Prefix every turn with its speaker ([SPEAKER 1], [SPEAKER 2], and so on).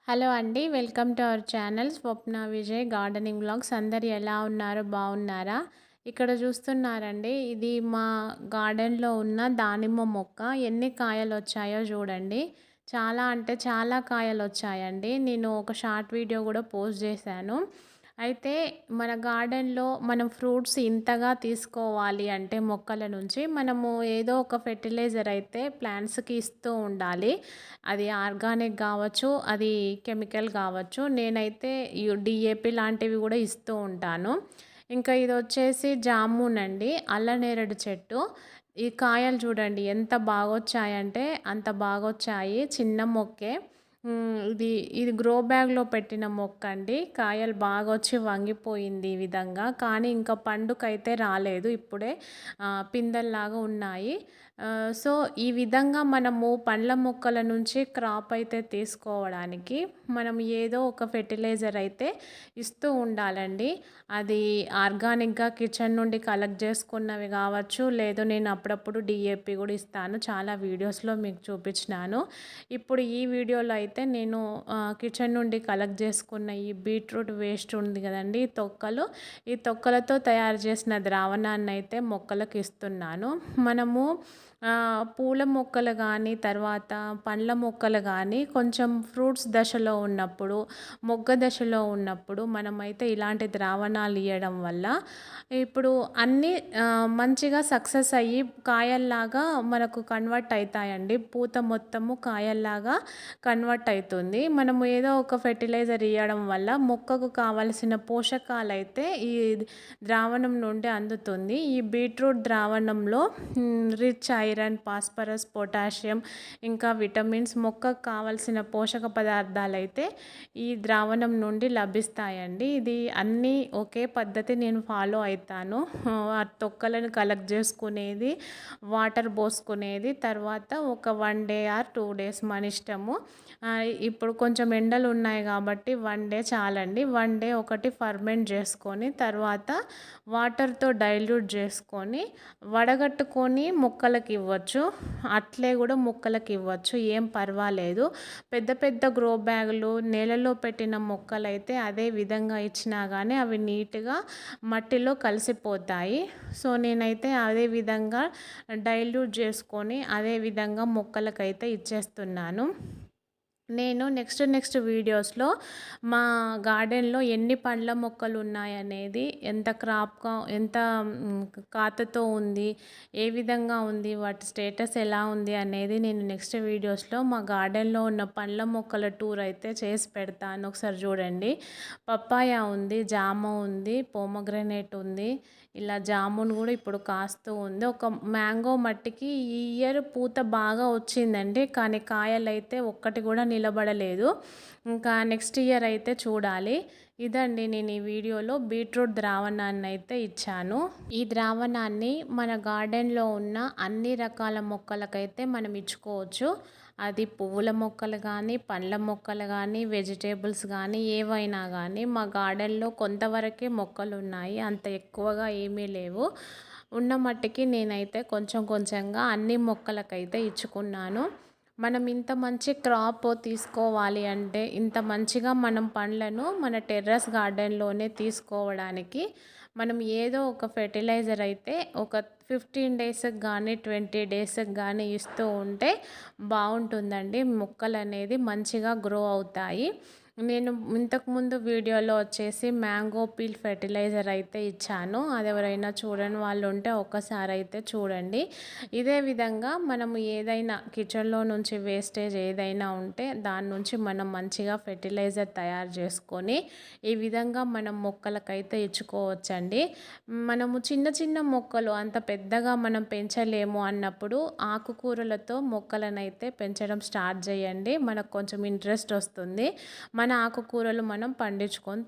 [SPEAKER 1] Hello అండి. Welcome to our channel Swapna Vijay gardening vlogs. అందరు ఎలా ఉన్నారు? బాగున్నారా? ఇక్కడ చూస్తున్నారండి, ఇది మా గార్డెన్‌లో ఉన్న దానిమ్మ మొక్క. ఎన్ని కాయలొచ్చాయో చూడండి. చాలా అంటే చాలా కాయలొచ్చాయండి. నేను ఒక షార్ట్ వీడియో కూడా పోస్ట్ చేశాను. అయితే మన గార్డెన్‌లో మనం ఫ్రూట్స్ ఇంతగా తీసుకోవాలి అంటే మొక్కల నుంచి మనము ఏదో ఒక ఫెర్టిలైజర్ అయితే ప్లాంట్స్‌కి ఇస్తూ ఉండాలి. అది ఆర్గానిక్ కావచ్చు, అది కెమికల్ కావచ్చు. నేనైతే డీఏపీ లాంటివి కూడా ఇస్తూ ఉంటాను. ఇంకా ఇదొచ్చేసి జామున్ అండి. అల్లనేరేడు చెట్టు. ఈ కాయలు చూడండి ఎంత బాగొచ్చాయంటే అంత బాగొచ్చాయి. చిన్న మొక్కే. ఇది ఇది గ్రో బ్యాగ్‌లో పెట్టిన మొక్కండి. కాయలు బాగొచ్చి వంగిపోయింది ఈ విధంగా. కానీ ఇంకా పండుకైతే రాలేదు. ఇప్పుడే పిందెల్లాగా ఉన్నాయి. సో, ఈ విధంగా మనము పండ్ల మొక్కల నుంచి క్రాప్ అయితే తీసుకోవడానికి మనం ఏదో ఒక ఫెర్టిలైజర్ అయితే ఇస్తూ ఉండాలండి. అది ఆర్గానిక్‌గా కిచెన్ నుండి కలెక్ట్ చేసుకున్నవి కావచ్చు, లేదు నేను అప్పుడప్పుడు డీఏపీ కూడా ఇస్తాను. చాలా వీడియోస్‌లో మీకు చూపించినాను. ఇప్పుడు ఈ వీడియోలో అయితే నేను కిచెన్ నుండి కలెక్ట్ చేసుకున్న ఈ బీట్రూట్ వేస్ట్ ఉంది కదండీ! ఈ తొక్కలతో తయారు చేసిన ద్రావణాన్ని అయితే మొక్కలకు ఇస్తున్నాను. మనము పూల మొక్కలు కానీ, తర్వాత పండ్ల మొక్కలు కానీ కొంచెం ఫ్రూట్స్ దశలో ఉన్నప్పుడు, మొగ్గ దశలో ఉన్నప్పుడు మనమైతే ఇలాంటి ద్రావణాలు ఇయ్యడం వల్ల ఇప్పుడు అన్నీ మంచిగా సక్సెస్ అయ్యి కాయల్లాగా మనకు కన్వర్ట్ అవుతాయండి. పూత మొత్తము కాయల్లాగా కన్వర్ట్ అవుతుంది. మనము ఏదో ఒక ఫెర్టిలైజర్ ఇయ్యడం వల్ల మొక్కకు కావలసిన పోషకాలైతే ఈ ద్రావణం నుండి అందుతుంది. ఈ బీట్రూట్ ద్రావణంలో రిచ్ ఐరన్, ఫాస్ఫరస్, పొటాషియం, ఇంకా విటమిన్స్, మొక్కకు కావలసిన పోషక పదార్థాలైతే ఈ ద్రావణం నుండి లభిస్తాయండి. ఇది అన్నీ ఒకే పద్ధతి నేను ఫాలో అవుతాను. ఆ తొక్కలను కలెక్ట్ చేసుకునేది, వాటర్ పోసుకునేది, తర్వాత ఒక 1 డే ఆర్ 2 డేస్ మన ఇష్టము. ఇప్పుడు కొంచెం ఎండలు ఉన్నాయి కాబట్టి 1 డే చాలండి. 1 డే ఒకటి ఫర్మెంట్ చేసుకొని, తర్వాత వాటర్‌తో డైల్యూట్ చేసుకొని వడగట్టుకొని మొక్కలకి ఇవ్వచ్చు. అట్లే కూడా మొక్కలకి ఇవ్వచ్చు. ఏం పర్వాలేదు. పెద్ద పెద్ద గ్రో బ్యాగులు, నేలలో పెట్టిన మొక్కలైతే అదే విధంగా ఇచ్చినా కానీ అవి నీట్‌గా మట్టిలో కలిసిపోతాయి. సో, నేనైతే అదే విధంగా డైల్యూట్ చేసుకొని అదే విధంగా మొక్కలకైతే ఇచ్చేస్తున్నాను. నేను నెక్స్ట్ వీడియోస్‌లో మా గార్డెన్‌లో ఎన్ని పండ్ల మొక్కలు ఉన్నాయనేది, ఎంత క్రాప్‌గా, ఎంత కాతతో ఉంది, ఏ విధంగా ఉంది, వాటి స్టేటస్ ఎలా ఉంది అనేది నేను నెక్స్ట్ వీడియోస్‌లో మా గార్డెన్‌లో ఉన్న పండ్ల మొక్కల టూర్ అయితే చేసి పెడతాను. ఒకసారి చూడండి. పప్పాయ ఉంది, జామ ఉంది, పోమోగ్రానేట్ ఉంది. ఇలా జామున్ కూడా ఇప్పుడు కాస్తూ ఉంది. ఒక మ్యాంగో మట్టికి ఈ ఇయర్ పూత బాగా వచ్చిందండి. కానీ కాయలైతే ఒక్కటి కూడా నిలబడలేదు. ఇంకా నెక్స్ట్ ఇయర్ అయితే చూడాలి. ఇదండి, నేను ఈ వీడియోలో బీట్రూట్ ద్రావణాన్ని అయితే ఇచ్చాను. ఈ ద్రావణాన్ని మన గార్డెన్‌లో ఉన్న అన్ని రకాల మొక్కలకైతే మనం ఇచ్చుకోవచ్చు. అది పువ్వుల మొక్కలు కానీ, పండ్ల మొక్కలు కానీ, వెజిటేబుల్స్ కానీ, ఏవైనా కానీ. మా గార్డెన్‌లో కొంతవరకే మొక్కలు ఉన్నాయి. అంత ఎక్కువగా ఏమీ లేవు. ఉన్న మట్టికి నేనైతే కొంచెం కొంచెంగా అన్ని మొక్కలకైతే ఇచ్చుకున్నాను. మనం ఇంత మంచి క్రాప్ తీసుకోవాలి అంటే, ఇంత మంచిగా మనం పండ్లను మన టెర్రస్ గార్డెన్‌లోనే తీసుకోవడానికి మనం ఏదో ఒక ఫెర్టిలైజర్ అయితే ఒక 15 డేస్‌కి కానీ, 20 డేస్‌కి కానీ ఇస్తూ ఉంటే బాగుంటుందండి. మొక్కలనేది మంచిగా గ్రో అవుతాయి. నేను ఇంతకుముందు వీడియోలో వచ్చేసి మ్యాంగో పీల్ ఫెర్టిలైజర్ అయితే ఇచ్చాను. అది ఎవరైనా చూడని వాళ్ళు ఉంటే ఒక్కసారి అయితే చూడండి. ఇదే విధంగా మనము ఏదైనా కిచెన్లో నుంచి వేస్టేజ్ ఏదైనా ఉంటే దాని నుంచి మనం మంచిగా ఫెర్టిలైజర్ తయారు చేసుకొని ఈ విధంగా మనం మొక్కలకైతే ఇచ్చుకోవచ్చండి. మనము చిన్న చిన్న మొక్కలు అంత పెద్దగా మనం పెంచలేము అన్నప్పుడు ఆకుకూరలతో మొక్కలనైతే పెంచడం స్టార్ట్ చేయండి. మనకు కొంచెం ఇంట్రెస్ట్ వస్తుంది. మన ఆకుకూరలు మనం పండించుకొని